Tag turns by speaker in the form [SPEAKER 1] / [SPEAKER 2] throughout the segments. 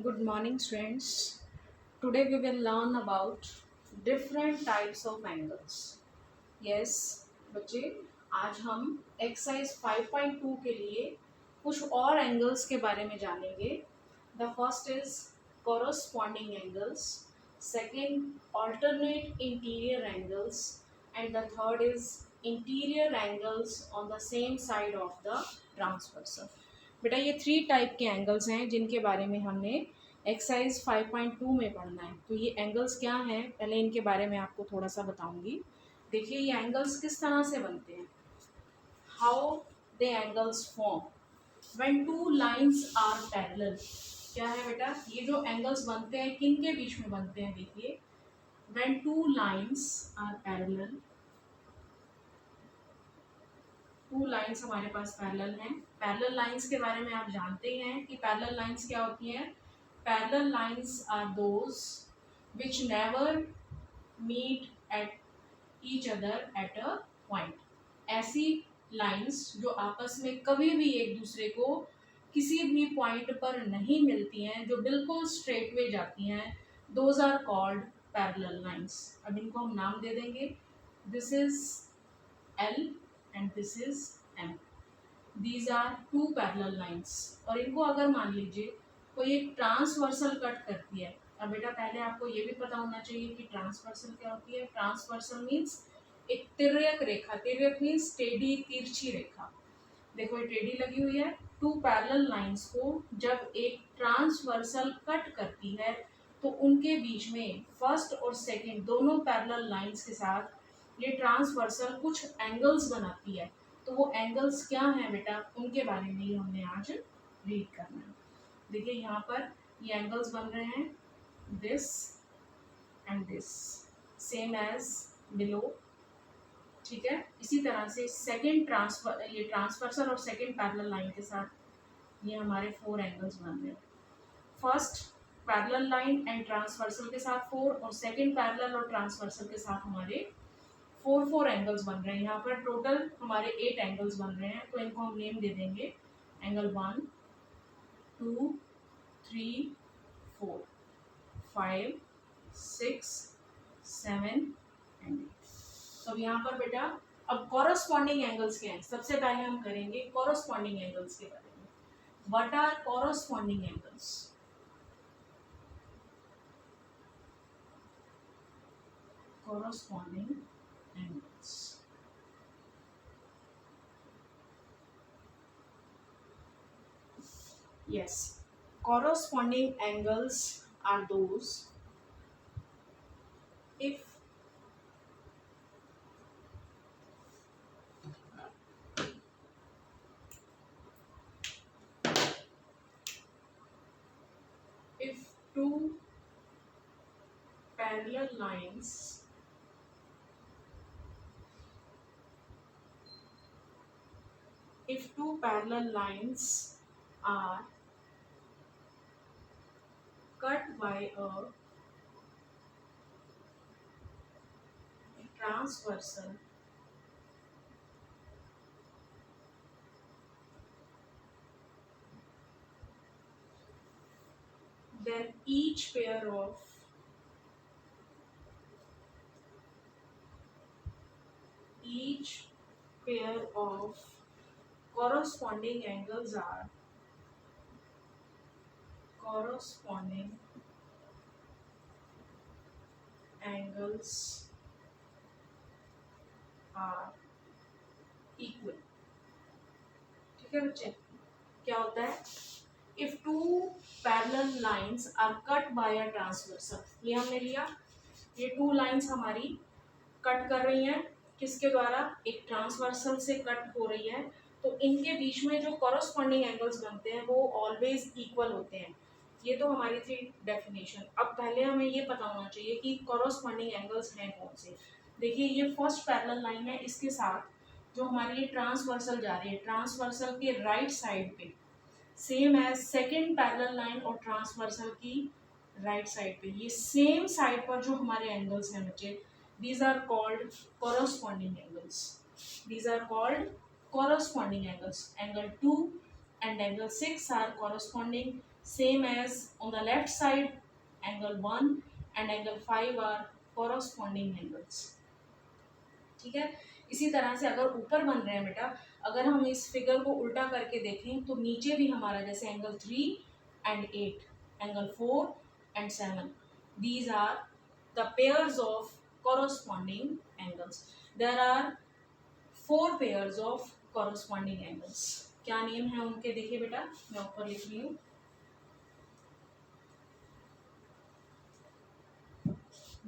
[SPEAKER 1] Good morning, students. Today we will learn about different types of angles. Yes, बच्चे आज हम exercise 5.2 के लिए कुछ और एंगल्स के बारे में जानेंगे. The first is corresponding angles, second alternate interior angles, and the third is interior angles on the same side of the transversal. बेटा ये 3 टाइप के एंगल्स हैं जिनके बारे में हमने एक्सरसाइज 5.2 में पढ़ना है. तो ये एंगल्स क्या हैं, पहले इनके बारे में आपको थोड़ा सा बताऊंगी. देखिए ये एंगल्स किस तरह से बनते हैं. How the angles form when two lines are parallel. क्या है बेटा, ये जो एंगल्स बनते हैं किन के बीच में बनते हैं. देखिए when two lines are parallel, two lines हमारे पास पैरेलल हैं. पैरेलल लाइंस के बारे में आप जानते हैं कि पैरेलल लाइंस क्या होती हैं. Parallel lines are those which never meet at each other at a point. ऐसी लाइंस जो आपस में कभी भी एक दूसरे को किसी भी पॉइंट पर नहीं मिलती हैं, जो बिल्कुल स्ट्रेट वे जाती हैं, those are called parallel lines. अब इनको हम नाम दे देंगे. This is L and this is M. These are two parallel lines. और इनको अगर मान लीजिए कोई एक ट्रांसवर्सल कट करती है. अब बेटा पहले आपको ये भी पता होना चाहिए कि ट्रांसवर्सल क्या होती है. ट्रांसवर्सल मीन्स एक तिर्यक रेखा. तिर्यक मीन्स टेढ़ी तिरछी रेखा. देखो ये टेढ़ी लगी हुई है. टू पैरेलल लाइंस को जब एक ट्रांसवर्सल कट करती है तो उनके बीच में फर्स्ट और सेकंड दोनों पैरेलल लाइंस के साथ ये ट्रांसवर्सल कुछ एंगल्स बनाती है. तो वो एंगल्स क्या हैं बेटा, उनके बारे में ही हमने आज रीड करना है. देखिए यहाँ पर ये एंगल्स बन रहे हैं. This and this same as below. ठीक है, इसी तरह से सेकंड ये ट्रांसवर्सल और सेकंड पैरेलल लाइन के साथ ये हमारे 4 एंगल्स बन रहे हैं. First parallel line and transversal के साथ 4 और सेकंड पैरेलल और ट्रांसवर्सल के साथ हमारे 4 एंगल्स बन रहे हैं. यहाँ पर टोटल हमारे 8 एंगल्स बन रहे हैं. तो इनको हम नेम दे देंगे एंगल 1, 2, 3, 4, 5, 6, 7 एंड 8. तो यहाँ पर बेटा अब कॉरस्पॉन्डिंग एंगल्स क्या हैं, सबसे पहले हम करेंगे कॉरस्पॉन्डिंग एंगल्स के बारे में. What are corresponding angles. corresponding angles. Yes, corresponding angles are those if two parallel lines are cut by a transversal then each pair of corresponding angles are equal. ठीक है बच्चे, क्या होता है. If two parallel lines are cut by a transversal, ये हमने लिया. ये 2 लाइंस हमारी कट कर रही हैं किसके द्वारा, एक ट्रांसवर्सल से कट हो रही है. तो इनके बीच में जो कॉरस्पॉन्डिंग एंगल्स बनते हैं वो ऑलवेज इक्वल होते हैं. ये तो हमारी थी डेफिनेशन. अब पहले हमें ये पता होना चाहिए कि कॉरस्पॉन्डिंग एंगल्स हैं कौन से. देखिए ये फर्स्ट पैरेलल लाइन है, इसके साथ जो हमारी ये ट्रांसवर्सल जा रही है, ट्रांसवर्सल के राइट साइड पे same as second parallel line और ट्रांसवर्सल की राइट साइड पे ये सेम साइड पर जो हमारे एंगल्स हैं बच्चे, these are called corresponding angles. Angle 2 and angle 6 are corresponding same as on the left side angle 1 and angle 5 are corresponding angles. ठीक है, इसी तरह से अगर ऊपर बन रहे हैं बेटा, अगर हम इस फिगर को उल्टा करके देखें तो नीचे भी हमारा जैसे angle 3 and 8, angle 4 and 7, these are the pairs of corresponding angles. There are 4 pairs of corresponding angles. क्या नेम है उनके, देखिए बेटा मैं ऊपर लिख रही हूँ.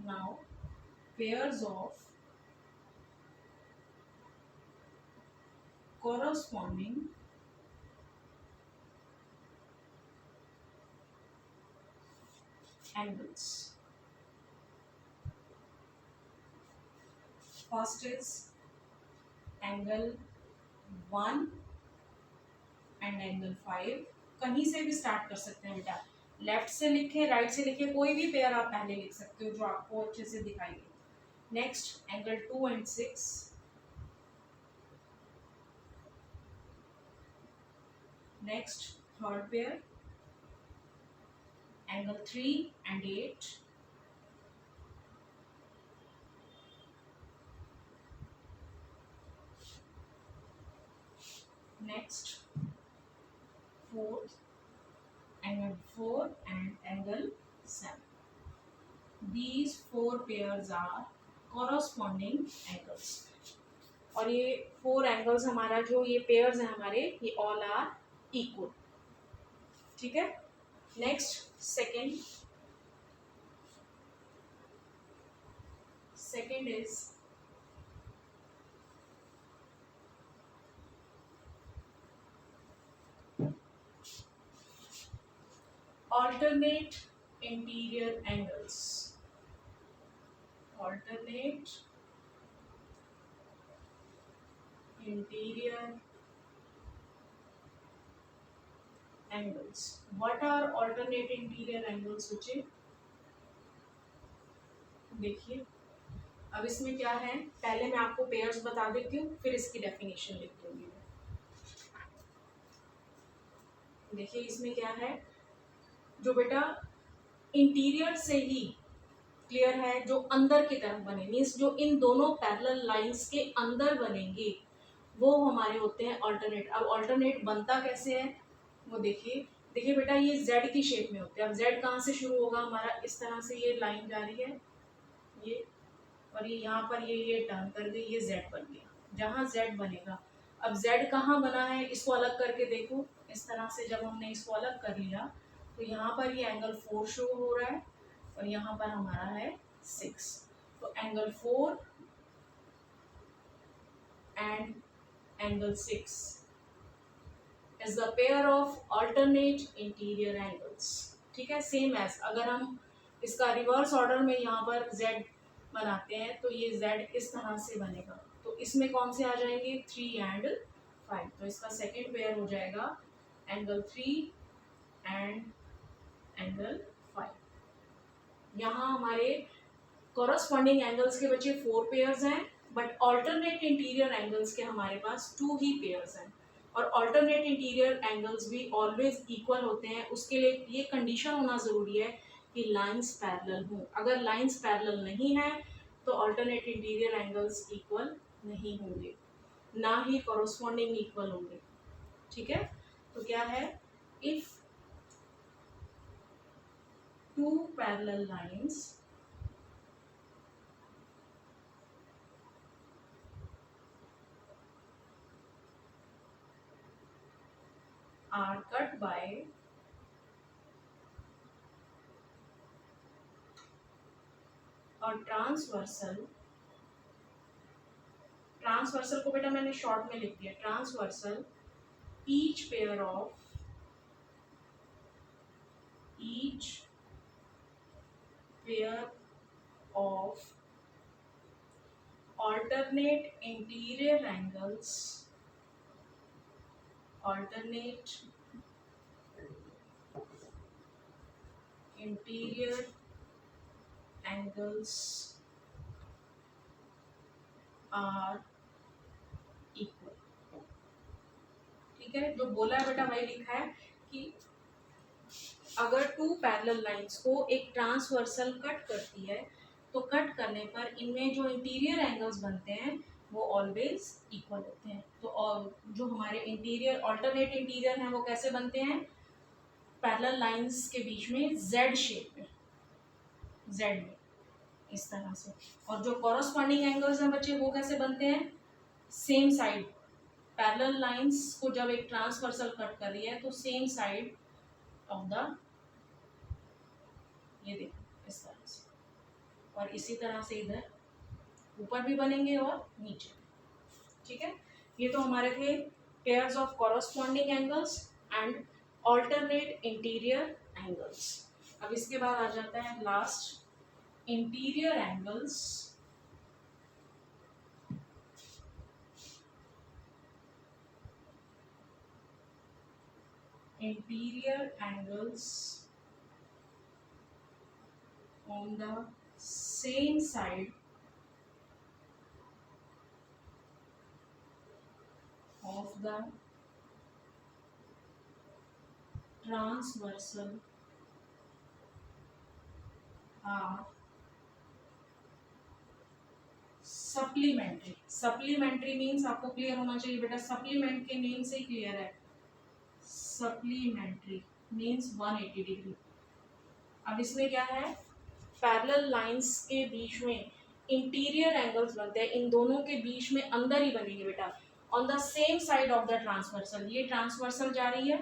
[SPEAKER 1] Now pairs of corresponding angles. First is angle 1 and angle 5. कहीं से भी स्टार्ट कर सकते हैं बेटा, लेफ्ट से लिखे राइट से लिखे, कोई भी पेयर आप पहले लिख सकते हो जो आपको अच्छे से दिखाई दे. Next angle 2 and 6. Next third pair angle 3 and 8. Next fourth angle 4 and angle 7. These 4 pairs are corresponding angles. और ये 4 एंगल्स हमारा जो ये पेयर्स हैं हमारे, ये ऑल आर इक्वल. ठीक है. Next second is alternate interior angles. Alternate interior angles. What are alternate interior angles, Suchi? देखिए अब इसमें क्या है, पहले मैं आपको पेयर्स बता देती हूँ, फिर इसकी डेफिनेशन लिख दूंगी. देखिए इसमें क्या है, जो बेटा इंटीरियर से ही क्लियर है, जो अंदर की तरफ बने, मीन्स जो इन दोनों पैरेलल लाइंस के अंदर बनेंगे वो हमारे होते हैं अल्टरनेट. अब अल्टरनेट बनता कैसे है वो देखिए. देखिए बेटा ये जेड की शेप में होते हैं. अब जेड कहाँ से शुरू होगा हमारा, इस तरह से ये लाइन जा रही है ये, और ये यहाँ पर ये टर्न कर गई, ये जेड बन गया. जहाँ जेड बनेगा, अब जेड कहाँ बना है इसको अलग करके देखो. इस तरह से जब हमने इसको अलग कर लिया तो यहाँ पर ये एंगल 4 शुरू हो रहा है और यहाँ पर हमारा है 6. तो angle 4 and angle 6 is the pair of alternate interior angles. ठीक है, सेम एज अगर हम इसका रिवर्स ऑर्डर में यहाँ पर z बनाते हैं तो ये z इस तरह से बनेगा. तो इसमें कौन से आ जाएंगे, 3 and 5. तो इसका सेकेंड पेयर हो जाएगा एंगल 3 एंड एंगल 5. यहाँ हमारे कॉरस्पॉन्डिंग एंगल्स के बचे 4 पेयर्स हैं, बट ऑल्टरनेट इंटीरियर एंगल्स के हमारे पास 2 ही पेयर्स हैं. और ऑल्टरनेट इंटीरियर एंगल्स भी ऑलवेज इक्वल होते हैं. उसके लिए ये कंडीशन होना ज़रूरी है कि लाइंस पैरेलल हों. अगर लाइंस पैरेलल नहीं है तो ऑल्टरनेट इंटीरियर एंगल्स इक्वल नहीं होंगे, ना ही कॉरस्पॉन्डिंग इक्वल होंगे. ठीक है, तो क्या है, if 2 parallel lines are cut by a transversal को बेटा मैंने शॉर्ट में लिख दिया, transversal each pair of alternate interior angles are equal. ठीक है, जो बोला है बेटा वही लिखा है कि अगर टू पैरेलल लाइंस को एक ट्रांसवर्सल कट करती है तो कट करने पर इनमें जो इंटीरियर एंगल्स बनते हैं वो ऑलवेज इक्वल होते हैं। तो और जो हमारे इंटीरियर ऑल्टरनेट इंटीरियर हैं वो कैसे बनते हैं, पैरेलल लाइंस के बीच में जेड शेप में, जेड में इस तरह से। और जो कॉरस्पॉन्डिंग एंगल्स हैं बच्चे वो कैसे बनते हैं, सेम साइड, पैरेलल लाइंस को जब एक ट्रांसवर्सल कट कर रही है तो सेम साइड ऑफ द, ये देखो इस तरह से, और इसी तरह से इधर ऊपर भी बनेंगे और नीचे, ठीक है। ये तो हमारे थे pairs of corresponding angles and alternate interior angles. अब इसके बाद आ जाता है last, interior angles. Interior angles on the same side of the transversal are supplementary। supplementary means आपको क्लियर होना चाहिए बेटा, सप्लीमेंट के मीन से क्लियर है, सप्लीमेंट्री मीन्स 180 डिग्री। अब इसमें क्या है, पैरेलल लाइंस के बीच में इंटीरियर एंगल्स बनते हैं, इन दोनों के बीच में अंदर ही बनेंगे बेटा, on the same side of the transversal. ये ट्रांसवर्सल जा रही है,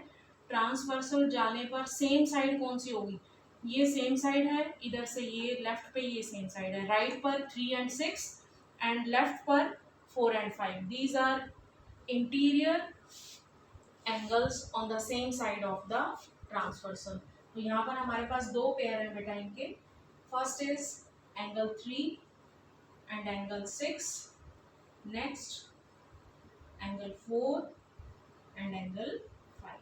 [SPEAKER 1] ट्रांसवर्सल जाने पर सेम साइड कौन सी होगी, ये सेम साइड है, इधर से ये लेफ्ट पे ये सेम साइड है, राइट पर 3 and 6 एंड लेफ्ट पर 4 and 5। These are interior angles on the same side of the transversal. तो यहाँ पर हमारे पास दो पेयर है बेटा इनके, first is angle 3 and angle 6, next angle 4 and angle 5।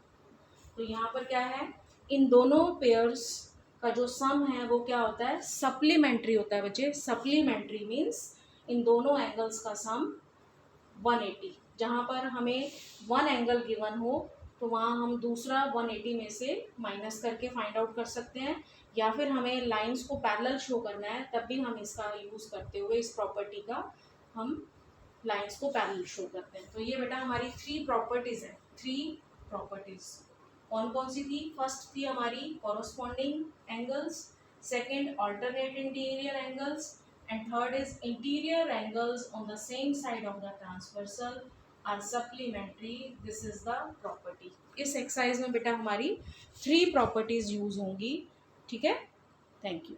[SPEAKER 1] तो यहाँ पर क्या है, इन दोनों पेयर्स का जो सम है वो क्या होता है, सप्लीमेंट्री होता है बच्चे। सप्लीमेंट्री मीन्स इन दोनों एंगल्स का सम 180। जहाँ पर हमें वन एंगल गिवन हो तो वहाँ हम दूसरा 180 में से माइनस करके फाइंड आउट कर सकते हैं, या फिर हमें लाइंस को पैरेलल शो करना है तब भी हम इसका यूज़ करते हुए इस प्रॉपर्टी का हम लाइंस को पैरेलल शो करते हैं। तो ये बेटा हमारी 3 प्रॉपर्टीज़ हैं, 3 प्रॉपर्टीज़ कौन कौन सी थी, फर्स्ट थी हमारी corresponding angles, second alternate interior angles, and third is interior angles on the same side of the transversal are supplementary। this is the property। इस एक्सरसाइज में बेटा हमारी 3 प्रॉपर्टीज यूज होंगी, ठीक है। Thank you.